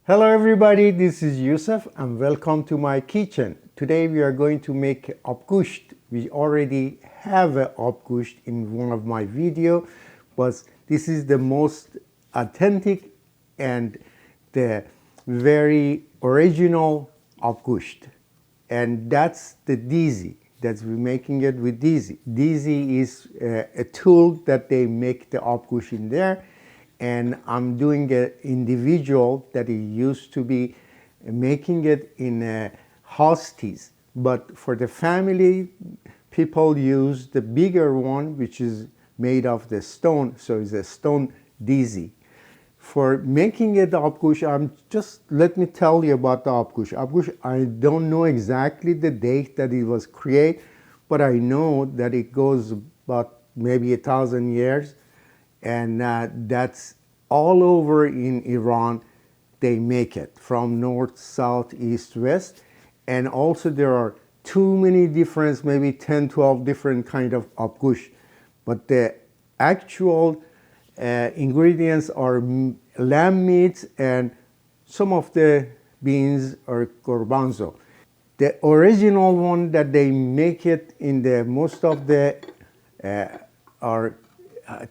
Hello everybody, this is Yousef and welcome to my kitchen. Today we are going to make abgusht. We already have a abgusht in one of my videos, but this is the most authentic and the very original abgusht. And that's the Dizi. That's we're making it with Dizi. Dizi is a tool that they make the abgusht in there. And I'm doing an individual that it used to be making it in hosties. But for the family, people use the bigger one, which is made of the stone. So it's a stone Dizi. For making it the abgusht, let me tell you about the abgusht. Abgusht, I don't know exactly the date that it was created, but I know that it goes about maybe 1,000 years. And that's all over in Iran. They make it from north, south, east, west. And also there are too many different, maybe 10, 12 different kind of abgusht. But the actual ingredients are lamb meat and some of the beans are garbanzo. The original one that they make it in the most of the are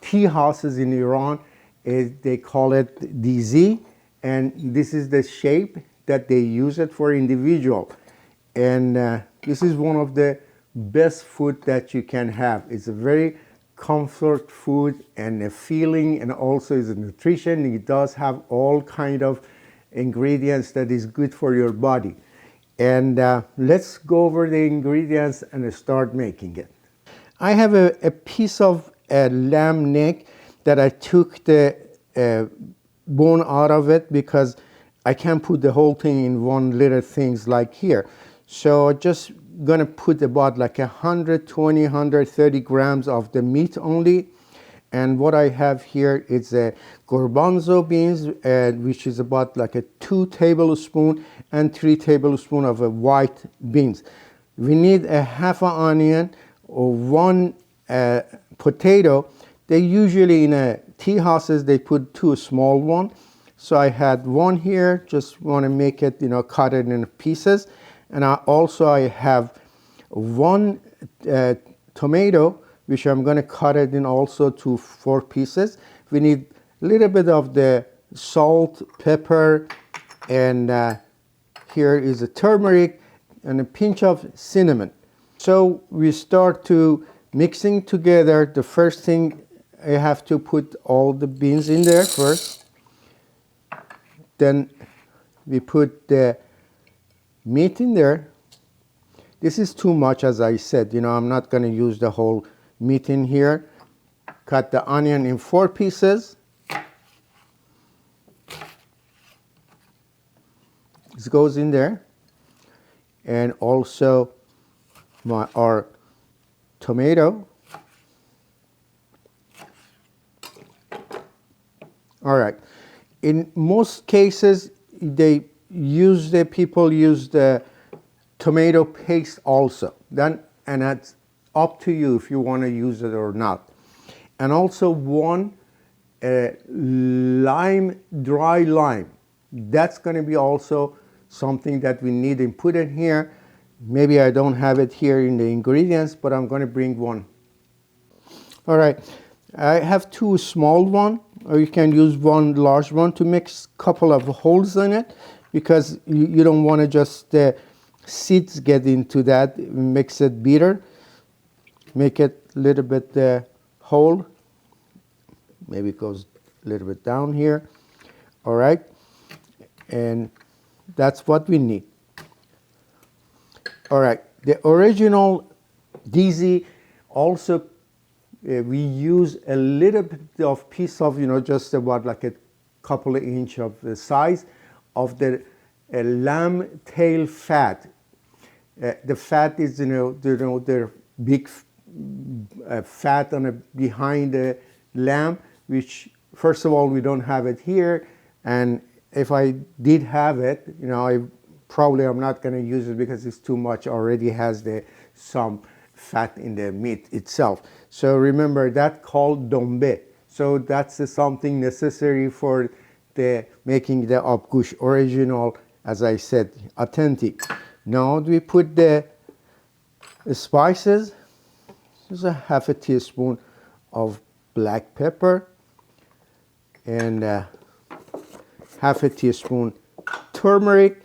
tea houses in Iran, they call it Dizi, and this is the shape that they use it for individual. And this is one of the best food that you can have. It's a very comfort food and a feeling, and also is a nutrition. It does have all kind of ingredients that is good for your body. And let's go over the ingredients and start making it. I have a piece of lamb neck that I took the bone out of it because I can't put the whole thing in one little things like here. So just gonna put about like 120, 130 grams of the meat only. And what I have here is a garbanzo beans, which is about like a 2 tablespoons and 3 tablespoons of white beans. We need a half an onion or 1 potato. They usually in tea houses they put 2 small ones. So I had 1 here, just want to make it, cut it in pieces. And I have 1 tomato, which I'm going to cut it in also to 4 pieces. We need a little bit of the salt, pepper, and here is a turmeric and a pinch of cinnamon. So we start to mixing together. The first thing, I have to put all the beans in there first. Then we put the meat in there. This is too much, as I said. I'm not going to use the whole meat in here. Cut the onion in 4 pieces. This goes in there. And also our tomato. All right. In most cases, people use the tomato paste also. And that's up to you if you want to use it or not. And also 1 lime, dry lime. That's going to be also something that we need and put in here. Maybe I don't have it here in the ingredients, but I'm going to bring 1. All right. I have 2 small ones, or you can use 1 large one to mix a couple of holes in it, because you don't want to just seeds get into that, makes it bitter. Make it a little bit whole. Maybe it goes a little bit down here. All right. And that's what we need. All right. The original Dizi also we use a little bit of piece of, just about like a couple of inch of the size of the lamb tail fat. The fat is, the big fat behind the lamb, which first of all, we don't have it here. And if I did have it, I'm not going to use it because it's too much. Already has some fat in the meat itself. So remember, that called dombe. So that's something necessary for the making the abgusht original, as I said, authentic. Now we put the spices. There's a half a teaspoon of black pepper and half a teaspoon turmeric,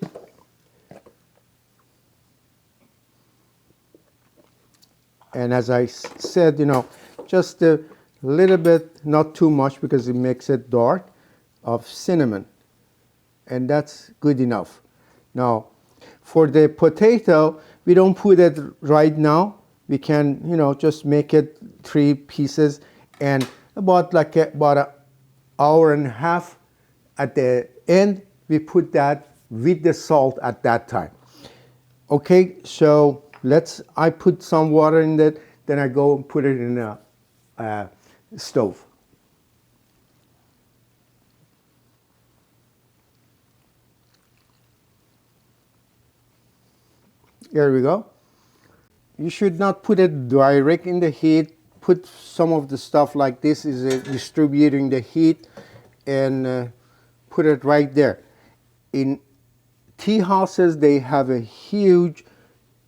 and as I said, just a little bit, not too much because it makes it dark, of cinnamon, and that's good enough. Now for the potato, we don't put it right now. We can just make it 3 pieces, and about an hour and a half at the end we put that with the salt at that time. Okay, so I put some water in that, then I go and put it in a stove. Here we go. You should not put it direct in the heat. Put some of the stuff like this is distributing the heat, and put it right there. In tea houses, they have a huge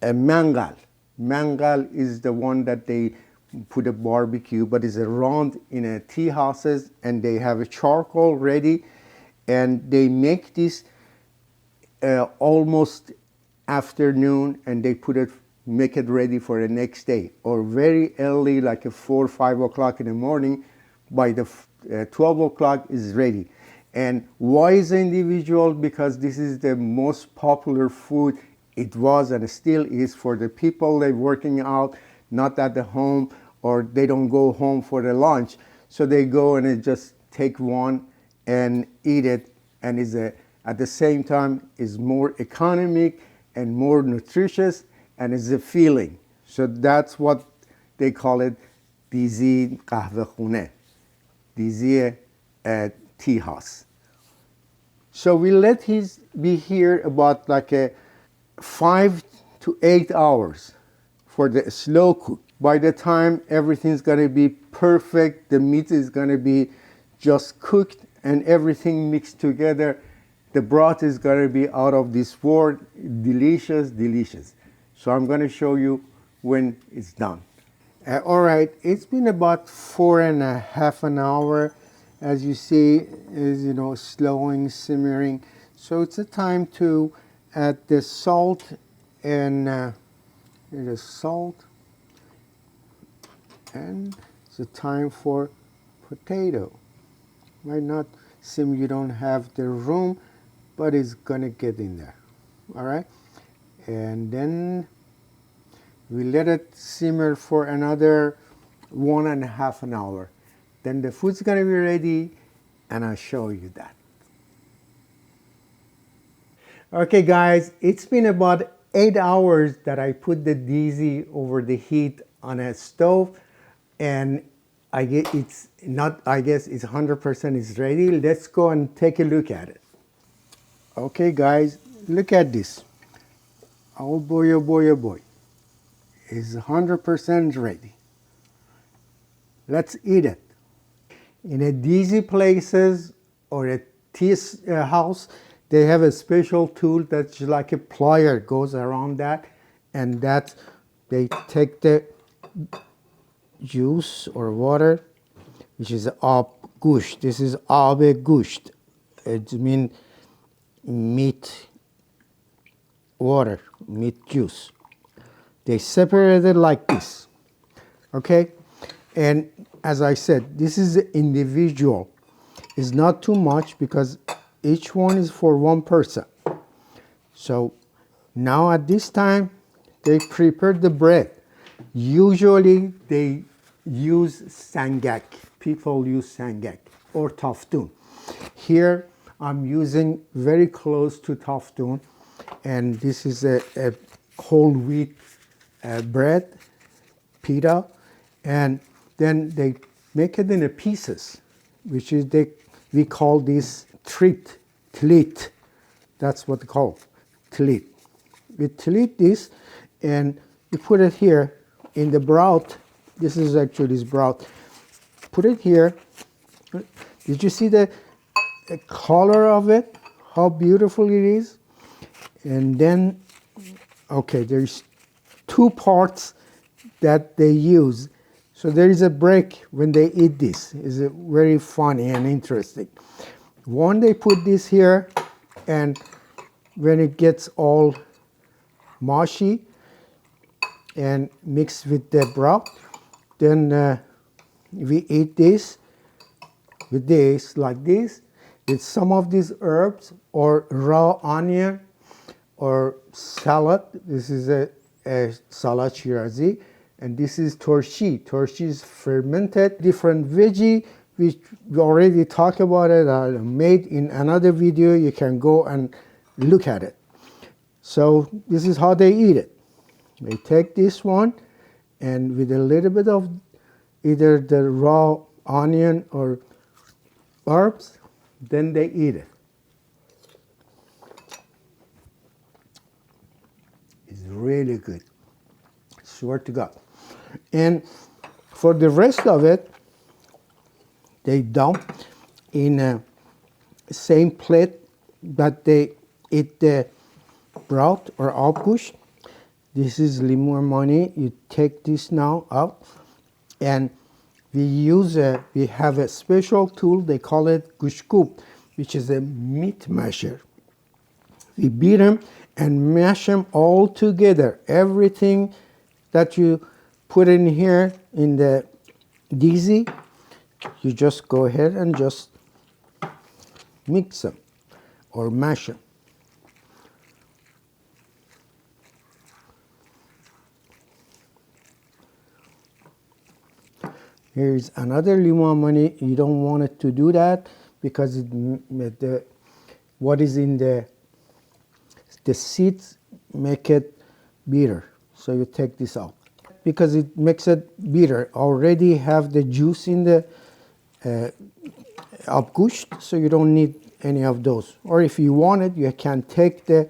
mangal. Mangal is the one that they put a barbecue, but it's around in a tea houses, and they have a charcoal ready, and they make this almost afternoon, and they make it ready for the next day, or very early, like 4 or 5 o'clock in the morning. By the 12 o'clock is ready. And why is individual? Because this is the most popular food. It was and still is for the people they're working out, not at the home, or they don't go home for the lunch. So they go and just take one and eat it, and at the same time is more economic and more nutritious, and it's a feeling. So that's what they call it, Dizi qahve khune, Dizi tea house. So we let his be here about 5 to 8 hours for the slow cook. By the time everything's gonna be perfect, the meat is gonna be just cooked and everything mixed together, the broth is gonna be out of this world, delicious, delicious. So I'm gonna show you when it's done. All right, it's been about 4.5 hours. As you see, is slowing, simmering. So it's a time to add the salt, and the salt, and it's a time for potato. Might not seem you don't have the room, but it's gonna get in there. All right, and then we let it simmer for another 1.5 hours. Then the food's gonna be ready, and I'll show you that. Okay guys, it's been about 8 hours that I put the Dizi over the heat on a stove, and I guess it's 100% is ready. Let's go and take a look at it. Okay guys, look at this. Oh boy, oh boy, oh boy. It's 100% ready. Let's eat it. In a Dizi places or a tea house, they have a special tool that's like a plier, goes around that, and they take the juice or water, which is abgusht. This is abgusht. It means meat water, meat juice. They separate it like this, okay? And as I said, this is individual. It's not too much because each one is for one person. So now at this time, they prepare the bread. Usually they use sangak. People use sangak or taftun. Here I'm using very close to taftun, and this is a whole wheat bread, pita, and then they make it in pieces, which is we call this tlit. That's what they call tlit. We tlit this, and you put it here in the broth. This is actually this broth. Put it here. Did you see the the color of it, how beautiful it is. And then, okay, there's two parts that they use. So there is a break when they eat this. It's very funny and interesting. One, they put this here, and when it gets all mushy and mixed with the broth, then we eat this with this, like this, with some of these herbs or raw onion or salad. This is a salad shirazi, and this is torshi. Torshi is fermented, different veggie, which we already talked about it. I made in another video. You can go and look at it. So this is how they eat it. They take this one, and with a little bit of either the raw onion or herbs, then they eat it. It's really good, I swear to God. And for the rest of it, they dump in a same plate that they eat the broth or abgusht. This is limon money. You take this now out, and we have a special tool. They call it gushkub, which is a meat masher. We beat them and mash them all together. Everything that you put in here in the Dizi, you just go ahead and just mix them or mash them. Here's another limon money. You don't want it to do that because what is in the seeds make it bitter. So you take this out because it makes it bitter. Already have the juice in the abgusht, so you don't need any of those. Or if you want it, you can take the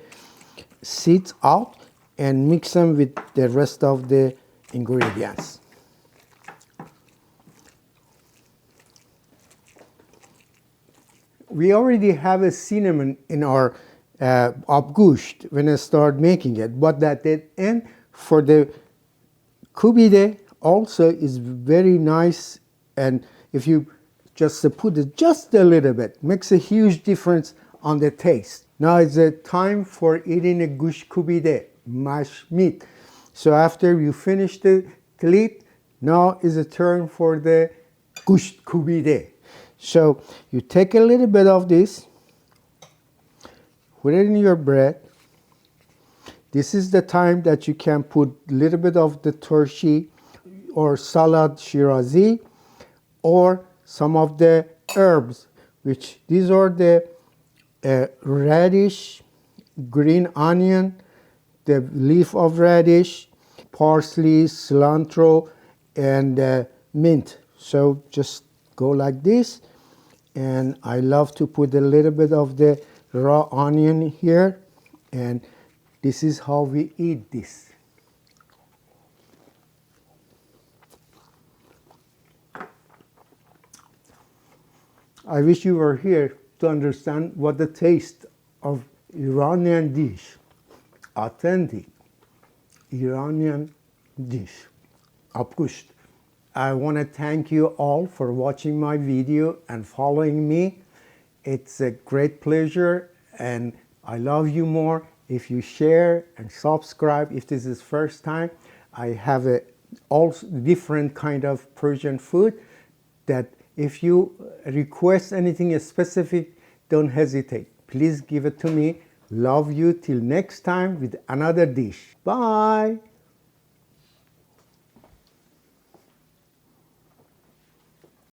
seeds out and mix them with the rest of the ingredients. We already have a cinnamon in our abgusht when I start making it, but at the end for the kubide also is very nice, and if you just put it just a little bit, makes a huge difference on the taste. Now it's the time for eating a gush kubide, mashed meat. So after you finish the talit, now is a turn for the gush kubide. So you take a little bit of this, put it in your bread. This is the time that you can put a little bit of the turshi or salad shirazi or some of the herbs, which these are the radish, green onion, the leaf of radish, parsley, cilantro, and mint. So just go like this. And I love to put a little bit of the raw onion here, and this is how we eat this. I wish you were here to understand what the taste of Iranian dish, authentic Iranian dish, abgusht. I want to thank you all for watching my video and following me. It's a great pleasure, and I love you more if you share and subscribe. If this is first time, I have all different kind of Persian food that if you request anything specific, don't hesitate. Please give it to me. Love you till next time with another dish. Bye.